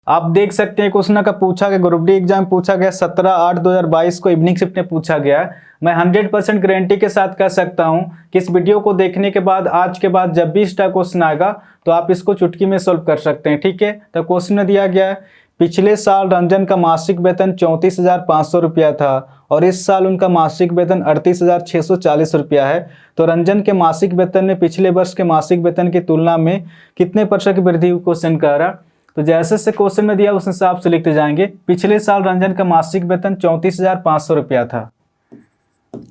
आप देख सकते हैं क्वेश्चन का पूछा गया, ग्रुप डी एग्जाम पूछा गया 17/8/2022 को इवनिंग शिफ्ट में पूछा गया। मैं 100% गारंटी के साथ कह सकता हूं कि इस वीडियो को देखने के बाद आज के बाद जब भी इसका क्वेश्चन आएगा तो आप इसको चुटकी में सोल्व कर सकते हैं। ठीक है, तो क्वेश्चन में दिया गया है पिछले साल रंजन का मासिक वेतन 34,500 रुपया था और इस साल उनका मासिक वेतन 38,640 रुपया है। तो रंजन के मासिक वेतन में पिछले वर्ष के मासिक वेतन की तुलना में कितने प्रतिशत की वृद्धि क्वेश्चन कह रहा। तो जैसे से क्वेश्चन में दिया उस हिसाब से लिखते जाएंगे। पिछले साल रंजन का मासिक वेतन 34,500 रुपया था,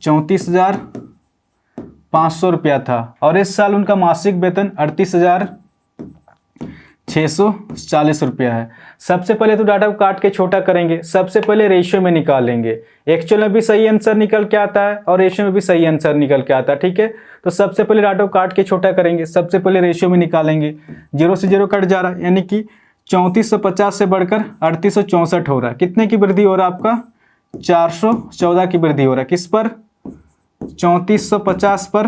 34,500 रुपया था और इस साल उनका मासिक वेतन 38,640 रुपया है। सबसे पहले तो डाटा को काट के छोटा करेंगे, सबसे पहले रेशियो में निकालेंगे। एक्चुअल में भी सही आंसर निकल के आता है और रेशियो में भी सही आंसर निकल के आता है। ठीक है, तो सबसे पहले डाटा को काट के छोटा करेंगे, सबसे पहले रेशियो में निकालेंगे। 0 से 0 कट जा रहा है, यानी कि 3450 से बढ़कर 3864 हो रहा है। कितने की वृद्धि हो रहा है आपका? 414 की वृद्धि हो रहा है। किस पर? 3450 पर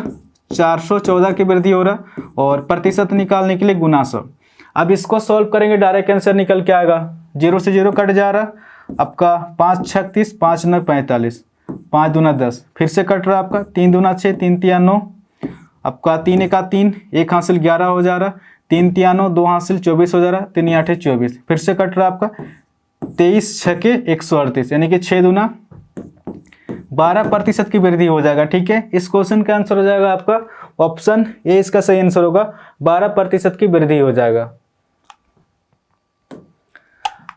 414 की वृद्धि हो रहा है और प्रतिशत निकालने के लिए गुना 100। अब इसको सॉल्व करेंगे, डायरेक्ट आंसर निकल के आएगा। 0 से 0 कट जा रहा आपका 5 36 5 9 45 5 दूना 10, फिर से कट रहा आपका 3 दूना 6 3 तिया 9, आपका 3 एका 3, 1 हासिल 11 हो जा रहा, 3 तिया 9, 2 हासिल 24 हो जा रहा, 3 8 24, फिर से कट रहा आपका 23 6 138, यानी कि 6 दूना 12% की वृद्धि हो जाएगा। ठीक है, इस क्वेश्चन का आंसर हो जाएगा आपका ऑप्शन ए, इसका सही आंसर होगा 12% की वृद्धि हो जाएगा।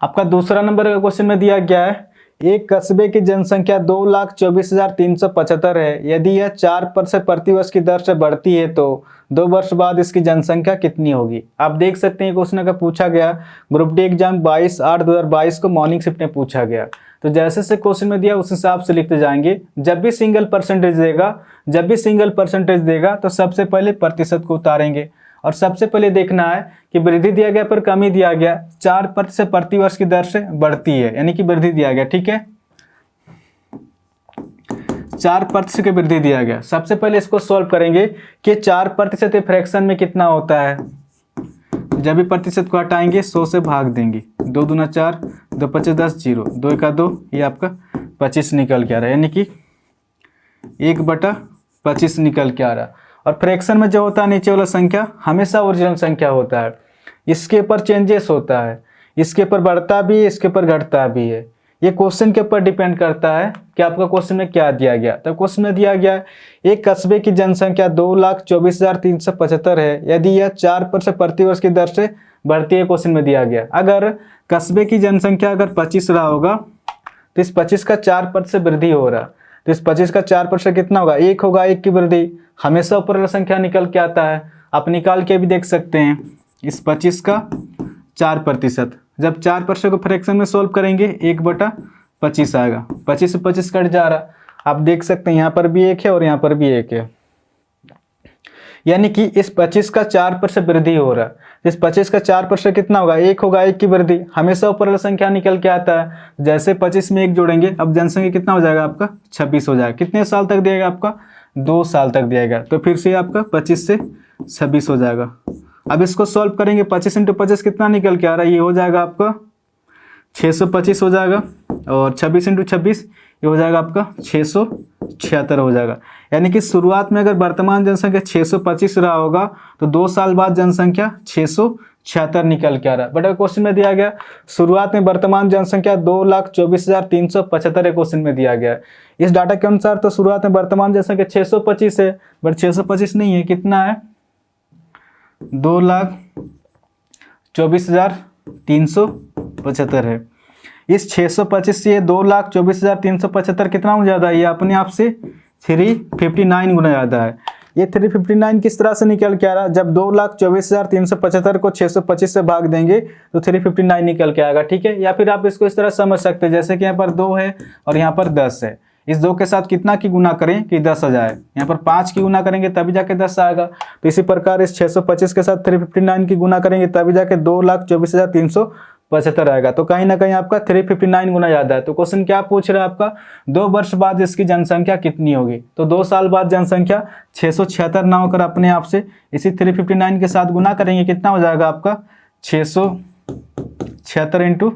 आपका दूसरा नंबर का क्वेश्चन में दिया गया है एक कस्बे की जनसंख्या 2,24,375 है। यदि यह 4% प्रतिवर्ष की दर से बढ़ती है तो 2 वर्ष बाद इसकी जनसंख्या कितनी होगी। आप देख सकते हैं क्वेश्चन का पूछा गया, ग्रुप डी एग्जाम 22/8/2022 को मॉर्निंग शिफ्ट में पूछा गया। तो जैसे से क्वेश्चन में दिया उस हिसाब से लिखते जाएंगे। जब भी सिंगल परसेंटेज देगा तो सबसे पहले प्रतिशत को उतारेंगे और सबसे पहले देखना है कि वृद्धि दिया गया पर कमी दिया गया, 4% प्रतिवर्ष की दर से बढ़ती है, यानी कि वृद्धि दिया गया। ठीक है, 4% की वृद्धि दिया गया। सबसे पहले इसको सॉल्व करेंगे कि 4% फ्रैक्शन में कितना होता है। जब भी प्रतिशत को हटाएंगे 100 से भाग देंगे, 2 दूना 4, 2 5 10 0, 2 एका 2, ये आपका 25 निकल के आ रहा है, यानी कि 1/25 निकल के आ रहा है। और फ्रैक्शन में जो होता है नीचे वाला संख्या हमेशा ओरिजिनल संख्या होता है, इसके ऊपर चेंजेस होता है, इसके ऊपर बढ़ता भी है, इसके ऊपर घटता भी है। ये क्वेश्चन के ऊपर डिपेंड करता है कि आपका क्वेश्चन में क्या दिया गया। तो क्वेश्चन में दिया गया एक कस्बे की जनसंख्या 2,24,375 है। यदि यह 4% प्रतिवर्ष की दर से बढ़ती है, क्वेश्चन में दिया गया। अगर कस्बे की जनसंख्या अगर 25 रहा होगा तो इस 25 का 4% वृद्धि हो रहा, तो इस 25 का 4% कितना होगा? 1 होगा। 1 की वृद्धि हमेशा ऊपर वाला संख्या निकल के आता है, आप निकाल के भी देख सकते हैं। इस 25 का 4%, जब 4% को फ्रैक्शन में सोल्व करेंगे 1/25 आएगा। 25 से 25 कट जा रहा, आप देख सकते हैं यहाँ पर भी 1 है और यहाँ पर भी 1 है, यानी कि इस 25 का 4% वृद्धि हो रहा है। इस 25 का 4% कितना होगा? 1 होगा। 1 की वृद्धि हमेशा ऊपर वाला संख्या निकल के आता है। जैसे 25 में 1 जोड़ेंगे, अब जनसंख्या कितना हो जाएगा आपका? 26 हो जाएगा। कितने साल तक दिएगा आपका? 2 साल तक दिएगा। तो फिर से आपका 25 से 26 हो जाएगा। अब इसको सॉल्व करेंगे, 25 × 25 कितना निकल के आ रहा है? ये हो जाएगा आपका 625 हो जाएगा और 26 × 26 ये हो जाएगा आपका 676 हो जाएगा। यानी कि शुरुआत में अगर वर्तमान जनसंख्या 625 रहा होगा तो 2 साल बाद जनसंख्या 676 निकल के आ रहा है। बट अगर क्वेश्चन में दिया गया शुरुआत में वर्तमान जनसंख्या 2,24,375 क्वेश्चन में दिया गया है। इस डाटा के अनुसार तो शुरुआत में वर्तमान जनसंख्या 625 है, बट 625 नहीं है, कितना है? 2,24,375 है। इस 625 से 2,24,375 कितना हो ज़्यादा है? ये अपने आप से 359 गुना ज़्यादा है। ये 359 किस तरह से निकल के आ रहा है? जब 2,24,375 को 625 से भाग देंगे तो 359 निकल के आएगा। ठीक है, या फिर आप इसको इस तरह समझ सकते हैं जैसे कि यहाँ पर 2 है और यहाँ पर 10 है। इस 2 के साथ कितना की गुना करें कि 10 आ जाए? यहाँ पर 5 की गुना करेंगे तभी जाके 10 आएगा। तो इसी प्रकार इस 625 के साथ 359 की गुना करेंगे तभी जाके 2,24,375 आएगा। तो कहीं ना कहीं आपका 359 गुना ज़्यादा है। तो क्वेश्चन क्या पूछ रहा है आपका? 2 वर्ष बाद इसकी जनसंख्या कितनी होगी? तो 2 साल बाद जनसंख्या 676 ना होकर अपने आप से इसी 359 के साथ गुना करेंगे, कितना हो जाएगा आपका? 600 76 इंटू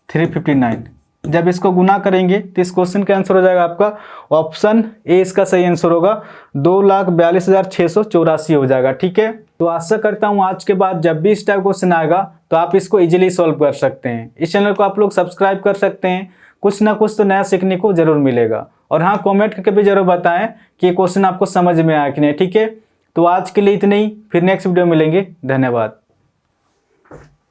359। जब इसको गुना करेंगे तो इस क्वेश्चन का आंसर हो जाएगा आपका ऑप्शन ए, इसका सही आंसर होगा 2,42,684 हो जाएगा। ठीक है, तो आशा करता हूँ आज के बाद जब भी इस टाइप क्वेश्चन आएगा तो आप इसको इजीली सॉल्व कर सकते हैं। इस चैनल को आप लोग सब्सक्राइब कर सकते हैं, कुछ ना कुछ तो नया सीखने को जरूर मिलेगा। और हाँ, कमेंट करके भी जरूर बताएं कि ये क्वेश्चन आपको समझ में आया कि नहीं। ठीक है, तो आज के लिए इतना ही, फिर नेक्स्ट वीडियो मिलेंगे। धन्यवाद।